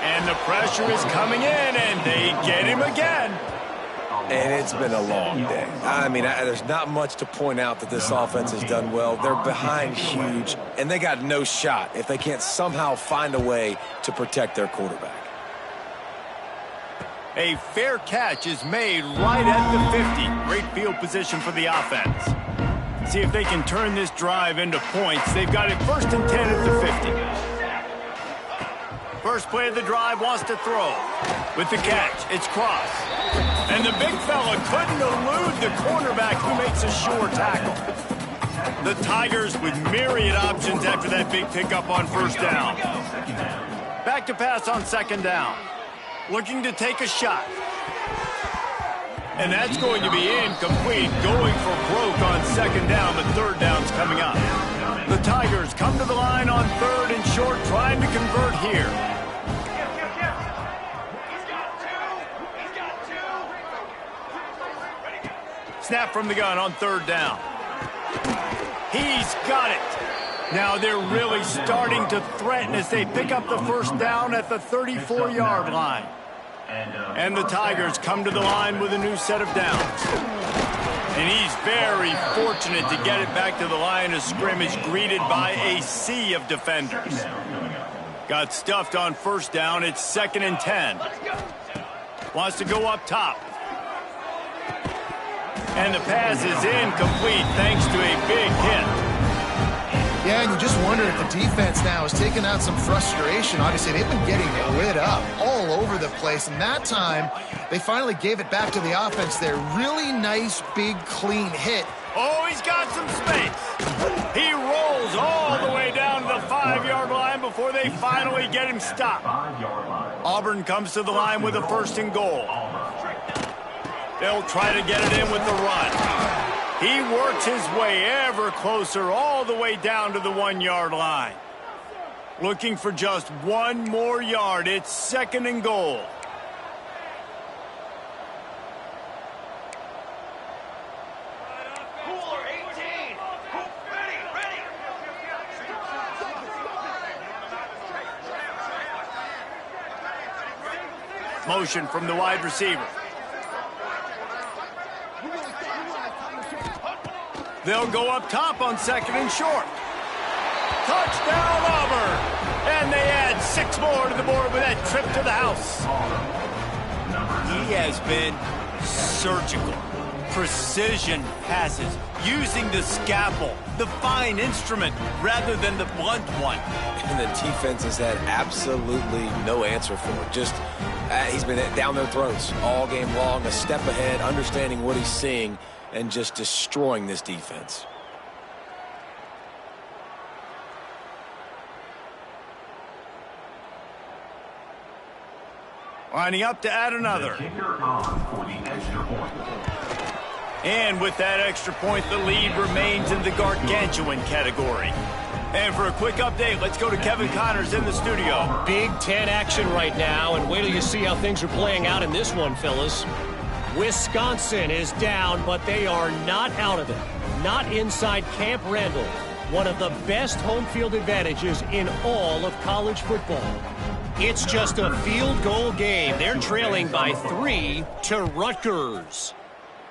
And the pressure is coming in, and they get him again. And it's been a long day. I mean, there's not much to point out that this offense has done well. They're behind huge, and they got no shot if they can't somehow find a way to protect their quarterback. A fair catch is made right at the 50. Great field position for the offense. See if they can turn this drive into points. They've got it 1st and 10 at the 50. First play of the drive, wants to throw. With the catch, it's Cross. And the big fella couldn't elude the cornerback who makes a sure tackle. The Tigers with myriad options after that big pickup on 1st down. Back to pass on 2nd down. Looking to take a shot. And that's going to be incomplete. Going for broke on 2nd down, but 3rd down's coming up. The Tigers come to the line on 3rd and short, trying to convert here. Snap from the gun on 3rd down. He's got it. Now they're really starting to threaten as they pick up the first down at the 34-yard line. And the Tigers come to the line with a new set of downs. And he's very fortunate to get it back to the line of scrimmage, greeted by a sea of defenders. Got stuffed on first down. It's 2nd and 10. Wants to go up top. And the pass is incomplete thanks to a big hit. Yeah, and you just wonder if the defense now is taking out some frustration. Obviously, they've been getting lit up all over the place. And that time, they finally gave it back to the offense there. Really nice, big, clean hit. Oh, he's got some space. He rolls all the way down to the 5-yard line before they finally get him stopped. Auburn comes to the line with a 1st and goal. They'll try to get it in with the run. He works his way ever closer all the way down to the 1-yard line. Looking for just one more yard. It's 2nd and goal. Motion from the wide receiver. They'll go up top on 2nd and short. Touchdown, Auburn! And they add 6 more to the board with that trip to the house. He has been surgical. Precision passes, using the scalpel, the fine instrument, rather than the blunt one. And the defense has had absolutely no answer for it. Just, he's been down their throats all game long, a step ahead, understanding what he's seeing, and just destroying this defense. Lining up to add another. And with that extra point, the lead remains in the gargantuan category. And for a quick update, let's go to Kevin Connors in the studio. Big Ten action right now, and wait till you see how things are playing out in this one, fellas. Wisconsin is down, but they are not out of it. Not inside Camp Randall, one of the best home field advantages in all of college football. It's just a field goal game. They're trailing by 3 to Rutgers.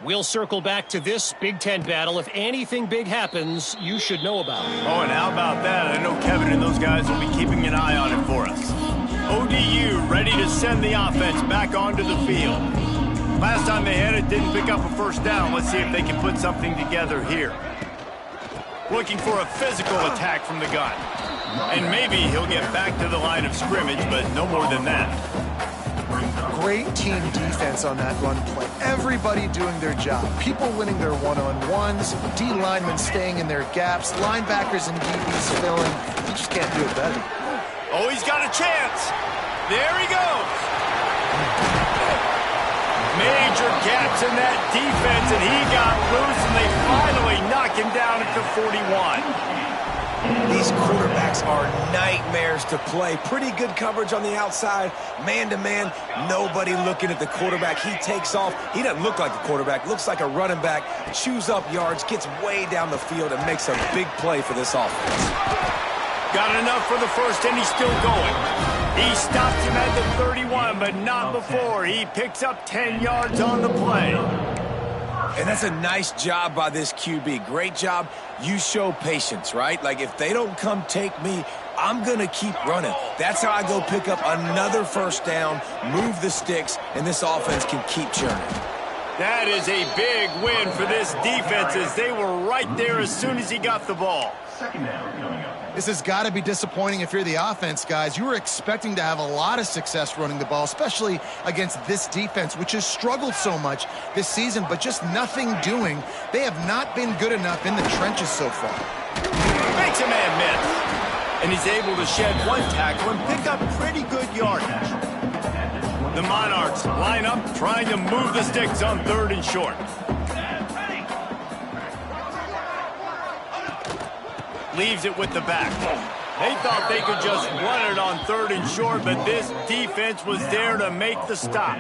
We'll circle back to this Big Ten battle. If anything big happens, you should know about it. Oh, and how about that? I know Kevin and those guys will be keeping an eye on it for us. ODU ready to send the offense back onto the field. Last time they had it, didn't pick up a first down. Let's see if they can put something together here. Looking for a physical attack from the gun. And maybe he'll get back to the line of scrimmage, but no more than that. Great team defense on that run play. Everybody doing their job. People winning their one-on-ones, D linemen staying in their gaps, linebackers and DBs filling. You just can't do it better. Oh, he's got a chance. There he goes. Major gaps in that defense, and he got loose, and they finally knock him down at the 41. These quarterbacks are nightmares to play. Pretty good coverage on the outside. Man-to-man, nobody looking at the quarterback. He takes off. He doesn't look like the quarterback. Looks like a running back. Chews up yards, gets way down the field, and makes a big play for this offense. Got enough for the first, and he's still going. He stops him at the 31, but not before. He picks up 10 yards on the play. And that's a nice job by this QB. Great job. You show patience, right? Like, if they don't come take me, I'm going to keep running. That's how I go pick up another first down, move the sticks, and this offense can keep churning. That is a big win for this defense, as they were right there as soon as he got the ball. This has got to be disappointing if you're the offense, guys. You were expecting to have a lot of success running the ball, especially against this defense, which has struggled so much this season, but just nothing doing. They have not been good enough in the trenches so far. Makes a man miss. And he's able to shed one tackle and pick up pretty good yardage. The Monarchs line up, trying to move the sticks on 3rd and short. Leaves it with the back. They thought they could just run it on 3rd and short, but this defense was there to make the stop.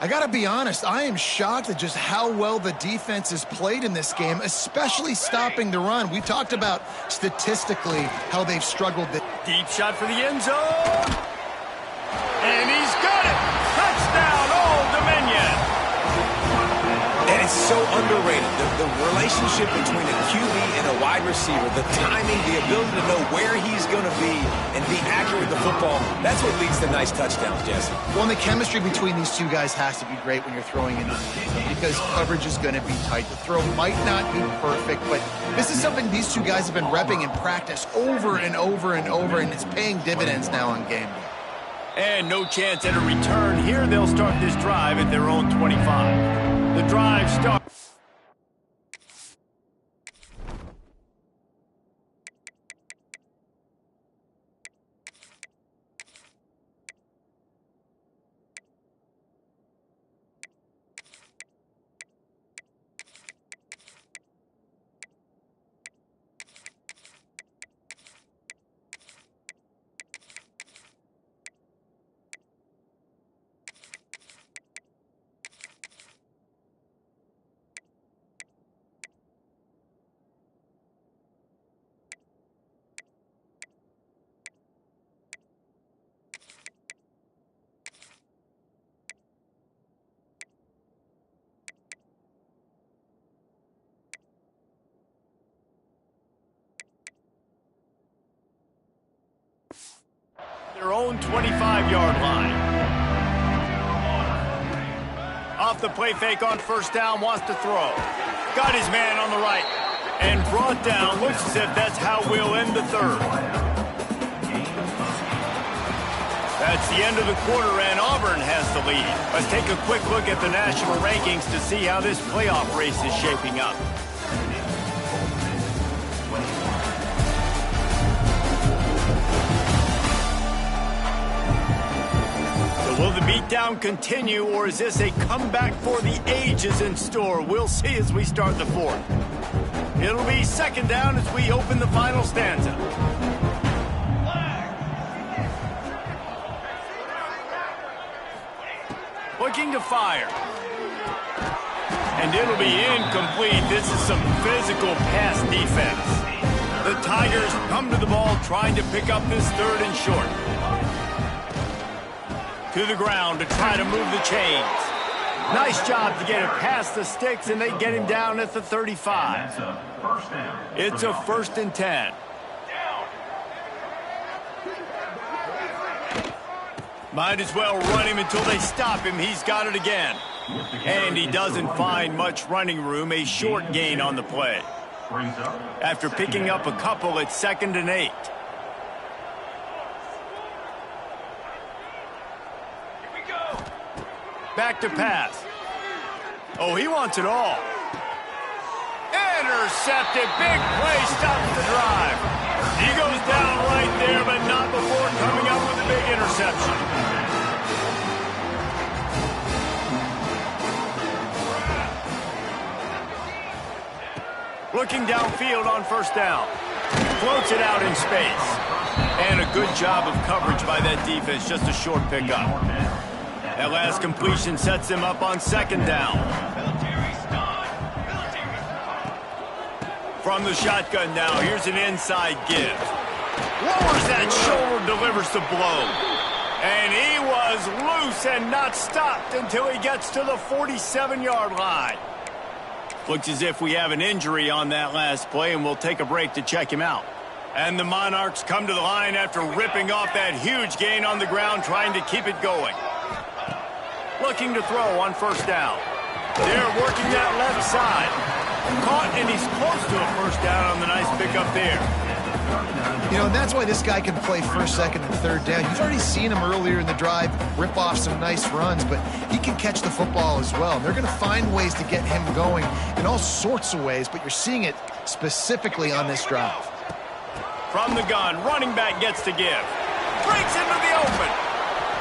I got to be honest, I am shocked at just how well the defense has played in this game, especially stopping the run. We talked about statistically how they've struggled. Deep shot for the end zone. And he's got it. Touchdown, Old Dominion. And it's so underrated. The relationship between a QB and a wide receiver, the timing, the ability to know where he's going to be and be accurate with the football, that's what leads to nice touchdowns, Jesse. Well, and the chemistry between these two guys has to be great when you're throwing in because coverage is going to be tight. The throw might not be perfect, but this is something these two guys have been repping in practice over and over and over, and it's paying dividends now on game day. And no chance at a return. Here they'll start this drive at their own 25. The drive starts. Their own 25-yard line. Off the play fake on first down, wants to throw. Got his man on the right. And brought down, looks as if that's how we'll end the third. That's the end of the quarter, and Auburn has the lead. Let's take a quick look at the national rankings to see how this playoff race is shaping up. Will the beatdown continue, or is this a comeback for the ages in store? We'll see as we start the fourth. It'll be second down as we open the final stanza. Looking to fire. And it'll be incomplete. This is some physical pass defense. The Tigers come to the ball trying to pick up this third and short. To the ground to try to move the chains. Nice job to get it past the sticks, and they get him down at the 35. It's a first and 10. Might as well run him until they stop him. He's got it again. And he doesn't find much running room. A short gain on the play. After picking up a couple, it's 2nd and 8. Back to pass. Oh, he wants it all. Intercepted. Big play stops the drive. He goes down right there, but not before coming up with a big interception. Looking downfield on first down. Floats it out in space. And a good job of coverage by that defense. Just a short pickup. That last completion sets him up on second down. From the shotgun now, here's an inside give. Lowers that shoulder, delivers the blow. And he was loose and not stopped until he gets to the 47-yard line. Looks as if we have an injury on that last play, and we'll take a break to check him out. And the Monarchs come to the line after ripping off that huge gain on the ground, trying to keep it going. Looking to throw on first down. They're working that left side. Caught, and he's close to a first down on the nice pickup there. You know, and that's why this guy can play first, second, and third down. You've already seen him earlier in the drive rip off some nice runs, but he can catch the football as well. And they're going to find ways to get him going in all sorts of ways, but you're seeing it specifically on this drive. From the gun, running back gets to give. Breaks into the open.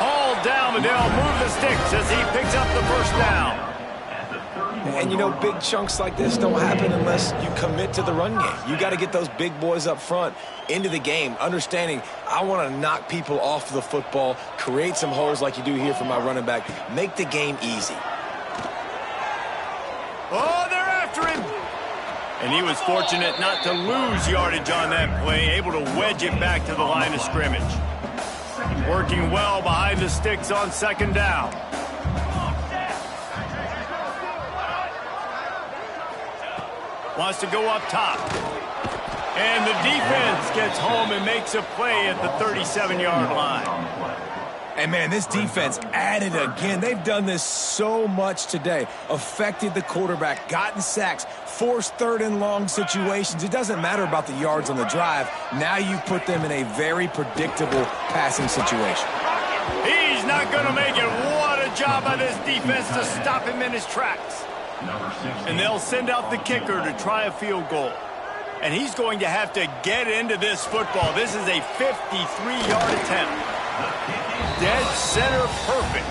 All down, but they'll move the sticks as he picks up the first down. And, you know, big chunks like this don't happen unless you commit to the run game. You got to get those big boys up front into the game, understanding I want to knock people off the football, create some holes like you do here for my running back, make the game easy. Oh, they're after him. And he was fortunate not to lose yardage on that play, able to wedge it back to the line of scrimmage. Working well behind the sticks on second down. Wants to go up top. And the defense gets home and makes a play at the 37-yard line. And, man, this defense added again. They've done this so much today. Affected the quarterback, gotten sacks, forced third and long situations. It doesn't matter about the yards on the drive. Now you put them in a very predictable passing situation. He's not going to make it. What a job by this defense to stop him in his tracks. And they'll send out the kicker to try a field goal. And he's going to have to get into this football. This is a 53-yard attempt. Dead center perfect.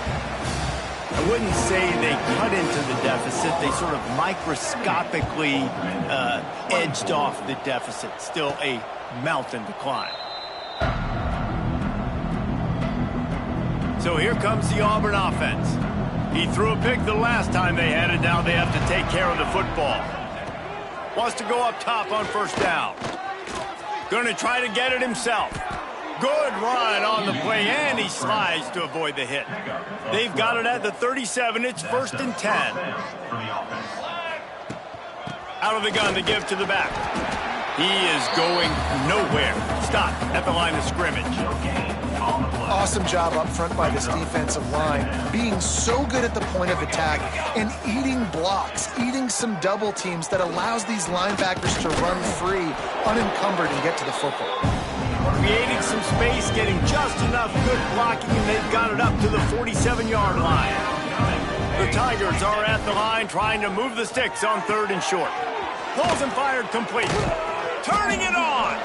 I wouldn't say they cut into the deficit. They sort of microscopically edged off the deficit. Still a mountain to climb. So here comes the Auburn offense. He threw a pick the last time they had it. Now they have to take care of the football. Wants to go up top on first down. Going to try to get it himself. Good run on the play, and he slides to avoid the hit. They've got it at the 37. It's 1st and 10. Out of the gun to give to the back. He is going nowhere. Stop at the line of scrimmage. Awesome job up front by this defensive line, being so good at the point of attack and eating blocks, eating some double teams that allows these linebackers to run free, unencumbered, and get to the football. Creating some space, getting just enough good blocking, and they've got it up to the 47-yard line. The Tigers are at the line trying to move the sticks on 3rd and short. Pulls and fired complete. Turning it on.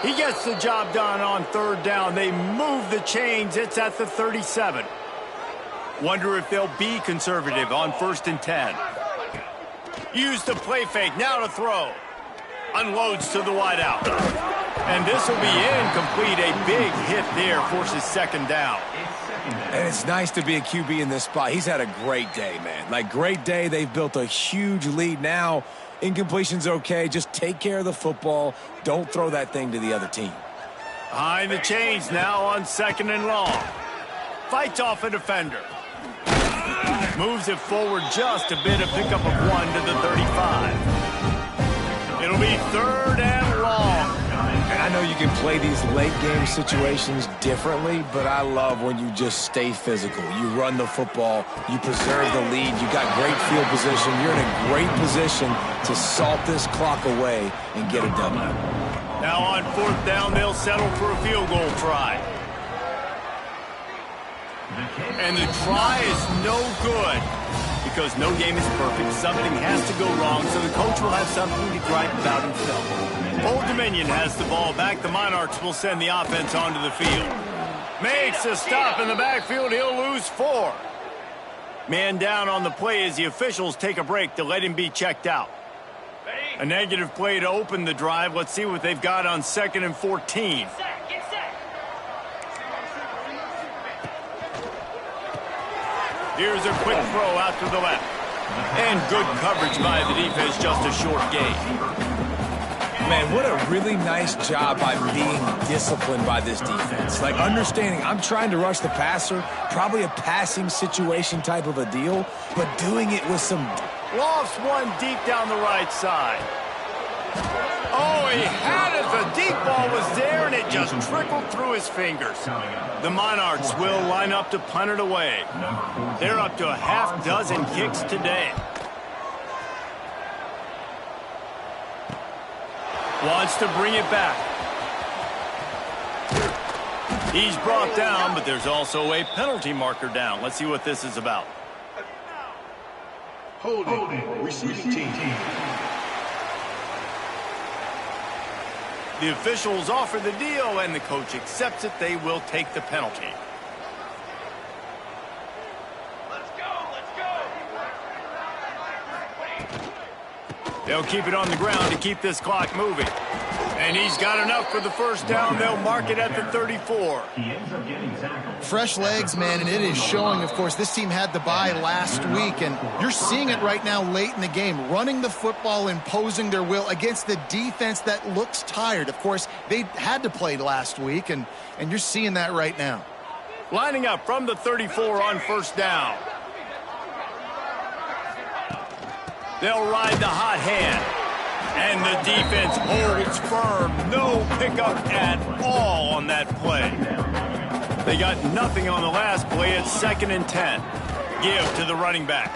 He gets the job done on 3rd down. They move the chains. It's at the 37. Wonder if they'll be conservative on 1st and 10. Use the play fake. Now to throw. Unloads to the wideout. And this will be incomplete. A big hit there forces 2nd down. And it's nice to be a QB in this spot. He's had a great day, man. Like, great day. They've built a huge lead. Now, incompletion's okay. Just take care of the football. Don't throw that thing to the other team. Behind the chains now on 2nd and long. Fights off a defender. Moves it forward just a bit. A pickup of 1 to the 35. It'll be 3rd and long. And I know you can play these late-game situations differently, but I love when you just stay physical. You run the football. You preserve the lead. You got great field position. You're in a great position to salt this clock away and get it done. Now on 4th down, they'll settle for a field goal try. And the try is no good because no game is perfect. Something has to go wrong, so the coach will have something to gripe about himself. Old Dominion has the ball back. The Monarchs will send the offense onto the field. Makes a stop in the backfield. He'll lose 4. Man down on the play as the officials take a break to let him be checked out. A negative play to open the drive. Let's see what they've got on 2nd and 14. Here's a quick throw out to the left. And good coverage by the defense, just a short gain. Man, what a really nice job by being disciplined by this defense. Like, understanding I'm trying to rush the passer, probably a passing situation type of a deal, but doing it with some... Lofts one deep down the right side. Oh, he had it. The deep ball was there, and it just trickled through his fingers. The Monarchs will line up to punt it away. They're up to a half-dozen kicks today. Wants to bring it back. He's brought down, but there's also a penalty marker down. Let's see what this is about. Holding. Receiving team. The officials offer the deal, and the coach accepts it. They will take the penalty. They'll keep it on the ground to keep this clock moving. And he's got enough for the first down. They'll mark it at the 34. Fresh legs, man, and it is showing. Of course, this team had the bye last week, and you're seeing it right now late in the game, running the football, imposing their will against the defense that looks tired. Of course, they had to play last week, and you're seeing that right now. Lining up from the 34 on first down. They'll ride the hot hand. And the defense holds firm. No pickup at all on that play. They got nothing on the last play. It's 2nd and 10. Give to the running back.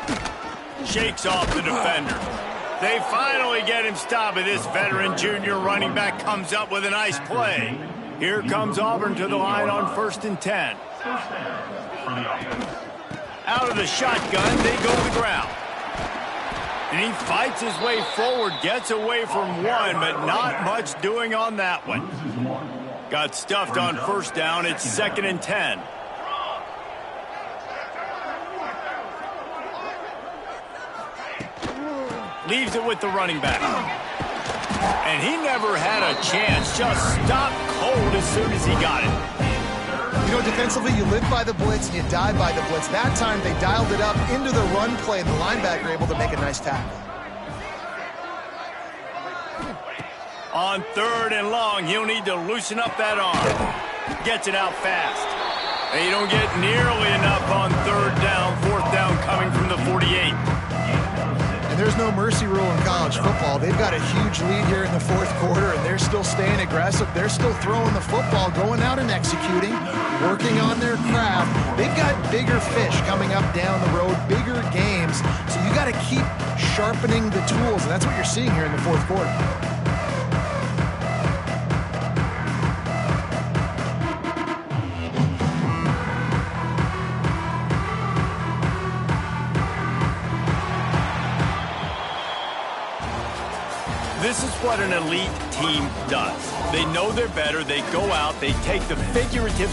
Shakes off the defender. They finally get him stopped. This veteran junior running back comes up with a nice play. Here comes Auburn to the line on 1st and 10. Out of the shotgun, they go to the ground. And he fights his way forward, gets away from one, but not much doing on that one. Got stuffed on first down. It's 2nd and 10. Leaves it with the running back. And he never had a chance. Just stopped cold as soon as he got it. You know, defensively, you live by the blitz and you die by the blitz. That time, they dialed it up into the run play, and the linebacker able to make a nice tackle. On 3rd and long, he'll need to loosen up that arm. Gets it out fast. They don't get nearly enough on 3rd down. 4th down coming from the 48. And there's no mercy rule in college football. They've got a huge lead here in the 4th quarter, and they're still staying aggressive. They're still throwing the football, going out and executing, working on their craft. They've got bigger fish coming up down the road, bigger games. So you got to keep sharpening the tools, and that's what you're seeing here in the 4th quarter. This is what an elite team does. They know they're better. They go out. They take the figurative